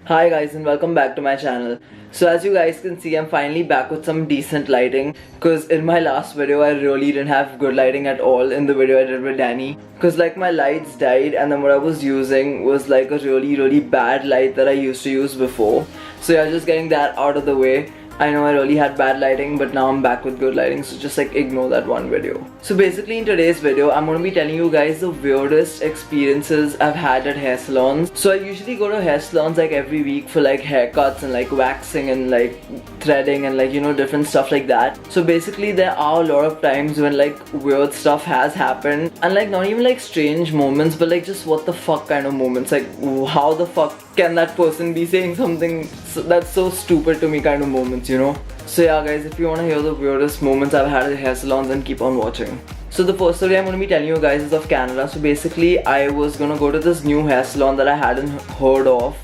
Hi guys and welcome back to my channel. So as you guys can see, I'm finally back with some decent lighting, because in my last video I really didn't have good lighting at all in the video I did with Danny, because like my lights died and then what I was using was like a really bad light that I used to use before. So yeah, just getting that out of the way. I know I really had bad lighting, but now I'm back with good lighting, so just like ignore that one video. So basically in today's video, I'm gonna be telling you guys the weirdest experiences I've had at hair salons. So I usually go to hair salons like every week for like haircuts and like waxing and like threading and like, you know, different stuff like that. So basically there are a lot of times when like weird stuff has happened, and like not even like strange moments, but like just what the fuck kind of moments. Like how the fuck can that person be saying something that's so stupid to me kind of moments, you know? So yeah guys, if you want to hear the weirdest moments I've had at hair salons, then keep on watching. So the first story I'm going to be telling you guys is of Canada. So basically I was going to go to this new hair salon that I hadn't heard of,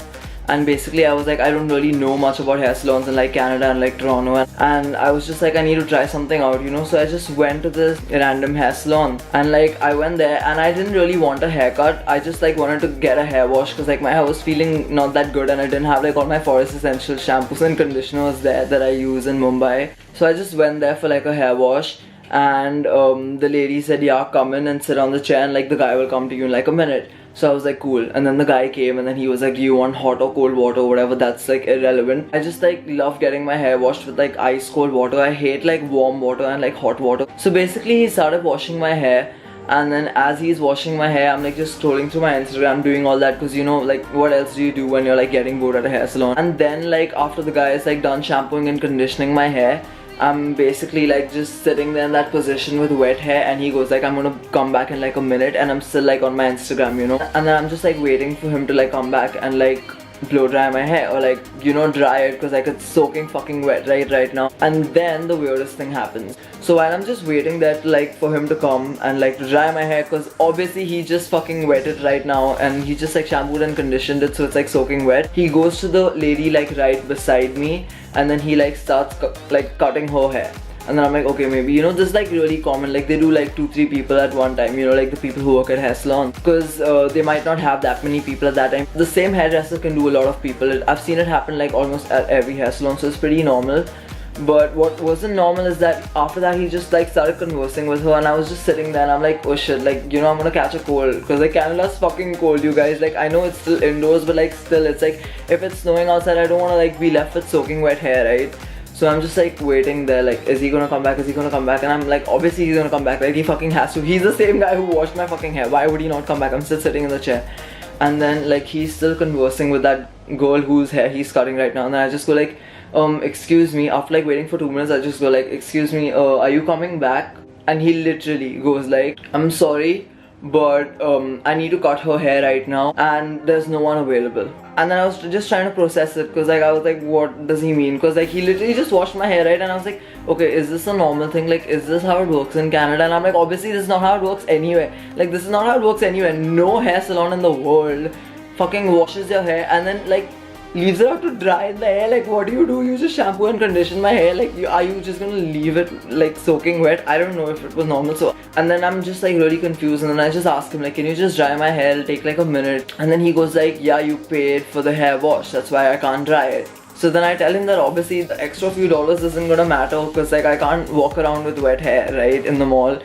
and basically I was like, I don't really know much about hair salons in like Canada and like Toronto, and I was just like, I need to try something out, you know. So I just went to this random hair salon, and like I went there and I didn't really want a haircut. I just like wanted to get a hair wash because like my hair was feeling not that good and I didn't have like all my Forest Essential shampoos and conditioners there that I use in Mumbai. So I just went there for like a hair wash, and the lady said, yeah, come in and sit on the chair and like the guy will come to you in like a minute. So I was like, cool. And then the guy came and then he was like, do you want hot or cold water or whatever? That's like irrelevant. I just like love getting my hair washed with like ice cold water. I hate like warm water and like hot water. So basically he started washing my hair, and then as he's washing my hair, I'm like just scrolling through my Instagram doing all that, because you know, like what else do you do when you're like getting bored at a hair salon? And then like after the guy is like done shampooing and conditioning my hair, I'm basically like just sitting there in that position with wet hair, and he goes like, I'm gonna come back in like a minute, and I'm still like on my Instagram, you know. And then I'm just like waiting for him to like come back and like blow dry my hair, or like, you know, dry it, because like it's soaking fucking wet right now. And then the weirdest thing happens. So while I'm just waiting there to, like for him to come and like to dry my hair, because obviously he just fucking wet it right now and he just like shampooed and conditioned it, so it's like soaking wet. He goes to the lady like right beside me, and then he like starts like cutting her hair. And then I'm like, okay, maybe, you know, this is like really common, like they do like 2-3 people at one time, you know, like the people who work at hair salon, because they might not have that many people at that time. The same hairdresser can do a lot of people. I've seen it happen like almost at every hair salon, so it's pretty normal. But what wasn't normal is that after that he just like started conversing with her, and I was just sitting there and I'm like, oh shit, like, you know, I'm gonna catch a cold, because like Canada's fucking cold, you guys. Like I know it's still indoors, but like still it's like, if it's snowing outside, I don't want to like be left with soaking wet hair, right? So I'm just like waiting there, like, is he gonna come back, is he gonna come back? And I'm like, obviously he's gonna come back, like he fucking has to. He's the same guy who washed my fucking hair, why would he not come back? I'm still sitting in the chair, and then like he's still conversing with that girl whose hair he's cutting right now. And then I just go like, excuse me. After like waiting for 2 minutes, I just go like, excuse me, are you coming back? And he literally goes like, I'm sorry, but I need to cut her hair right now and there's no one available. And then I was just trying to process it, because like I was like, what does he mean? Because like he literally just washed my hair, right? And I was like, okay, is this a normal thing? Like, is this how it works in Canada? And I'm like, obviously this is not how it works anywhere. Like this is not how it works anywhere. No hair salon in the world fucking washes your hair and then like leaves it out to dry in the hair. Like what do? You just shampoo and condition my hair? Like are you just gonna leave it like soaking wet? I don't know if it was normal. So, and then I'm just like really confused, and then I just ask him like, can you just dry my hair? It'll take like a minute. And then he goes like, yeah, you paid for the hair wash, that's why I can't dry it. So then I tell him that obviously the extra few dollars isn't gonna matter, because like I can't walk around with wet hair, right, in the mall.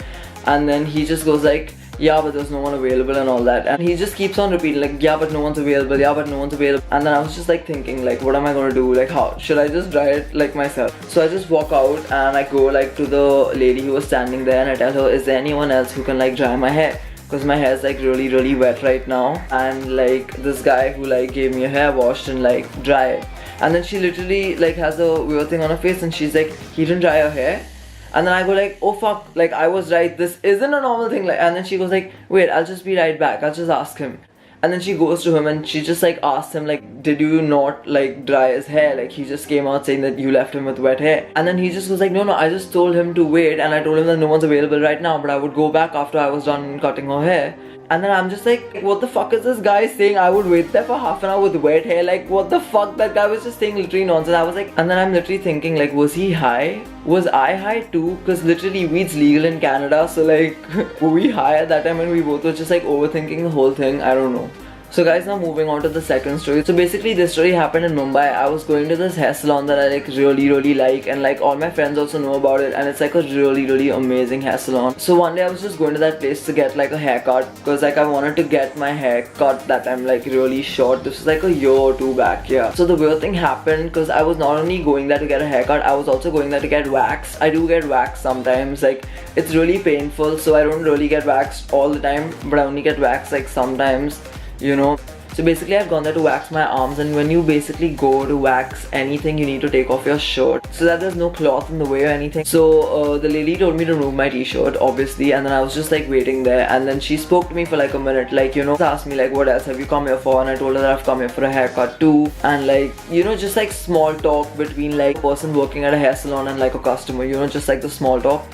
And then he just goes like, yeah, but there's no one available and all that. And he just keeps on repeating like, yeah, but no one's available, yeah, but no one's available. And then I was just like thinking like, what am I gonna do? Like, how should I just dry it like myself? So I just walk out and I go like to the lady who was standing there, and I tell her, is there anyone else who can like dry my hair? Because my hair is like really wet right now, and like this guy who like gave me a hair wash and like dry it. And then she literally like has a weird thing on her face, and she's like, he didn't dry her hair? And then I go like, oh fuck, like I was right, this isn't a normal thing. Like, and then she goes like, wait, I'll just be right back, I'll just ask him. And then she goes to him and she just like asks him like, did you not like dry his hair? Like he just came out saying that you left him with wet hair. And then he just was like, no, I just told him to wait, and I told him that no one's available right now, but I would go back after I was done cutting her hair. And then I'm just like, what the fuck is this guy saying? I would wait there for half an hour with wet hair. Like, what the fuck? That guy was just saying literally nonsense. I was like, and then I'm literally thinking like, was he high? Was I high too? Because literally weed's legal in Canada. So like, were we high at that time when we both were just like overthinking the whole thing? I don't know. So guys, now moving on to the second story. So basically this story happened in Mumbai. I was going to this hair salon that I like really like, and like all my friends also know about it, and it's like a really amazing hair salon. So one day I was just going to that place to get like a haircut, because like I wanted to get my hair cut that I'm like really short. This was like a year or two back, yeah. So the weird thing happened, because I was not only going there to get a haircut, I was also going there to get waxed. I do get waxed sometimes, like it's really painful, so I don't really get waxed all the time, but I only get waxed like sometimes, you know. So basically I've gone there to wax my arms, and when you basically go to wax anything, you need to take off your shirt so that there's no cloth in the way or anything. So the lady told me to remove my t-shirt, obviously, and then I was just like waiting there, and then she spoke to me for like a minute, like, you know, asked me like, what else have you come here for? And I told her that I've come here for a haircut too, and like, you know, just like small talk between like a person working at a hair salon and like a customer, you know, just like the small talk.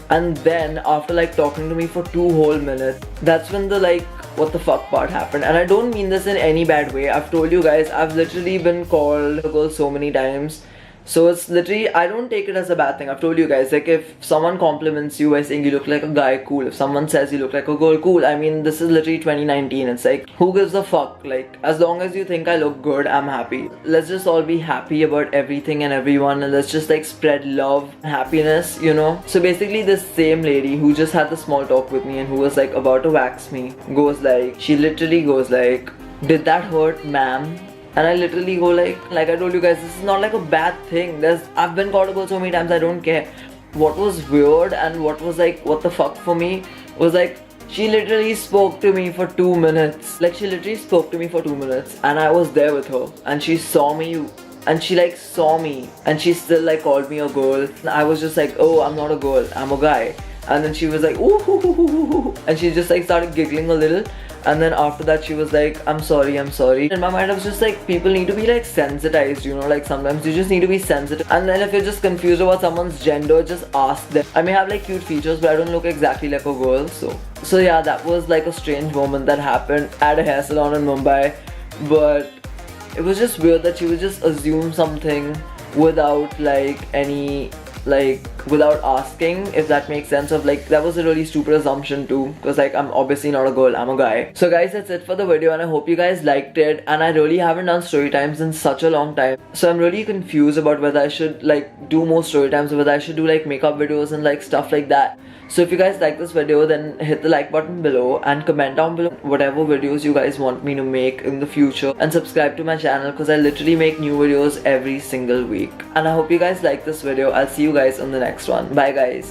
And then after like talking to me for 2 whole minutes, that's when the like what the fuck part happened. And I don't mean this in any bad way. I've told you guys, I've literally been called a girl so many times, so it's literally, I don't take it as a bad thing. I've told you guys, like if someone compliments you by saying you look like a guy, cool. If someone says you look like a girl, cool. I mean, this is literally 2019. It's like, who gives a fuck? Like, as long as you think I look good, I'm happy. Let's just all be happy about everything and everyone, and let's just like spread love and happiness, you know. So basically this same lady who just had the small talk with me and who was like about to wax me goes like, she literally goes like, did that hurt, ma'am? And I literally go like I told you guys, this is not like a bad thing. I've been called a girl so many times, I don't care. What was weird and what was like, what the fuck for me was like, she literally spoke to me for 2 minutes. Like she literally spoke to me for 2 minutes, and I was there with her, and she saw me, and she like saw me, and she still like called me a girl. And I was just like, oh, I'm not a girl, I'm a guy. And then she was like, ooh, hoo, hoo, hoo, hoo, hoo. And she just like started giggling a little. And then after that she was like, I'm sorry. In my mind I was just like, people need to be like sensitized, you know, like sometimes you just need to be sensitive. And then if you're just confused about someone's gender, just ask them. I may have like cute features, but I don't look exactly like a girl. So yeah, that was like a strange moment that happened at a hair salon in Mumbai. But it was just weird that she would just assume something without like any, like without asking, if that makes sense. Of like, that was a really stupid assumption too, because like I'm obviously not a girl, I'm a guy. So guys, that's it for the video, and I hope you guys liked it. And I really haven't done story times in such a long time, so I'm really confused about whether I should like do more story times or whether I should do like makeup videos and like stuff like that. So if you guys like this video, then hit the like button below and comment down below whatever videos you guys want me to make in the future, and subscribe to my channel, because I literally make new videos every single week. And I hope you guys like this video. I'll see you guys on the next one. Bye guys.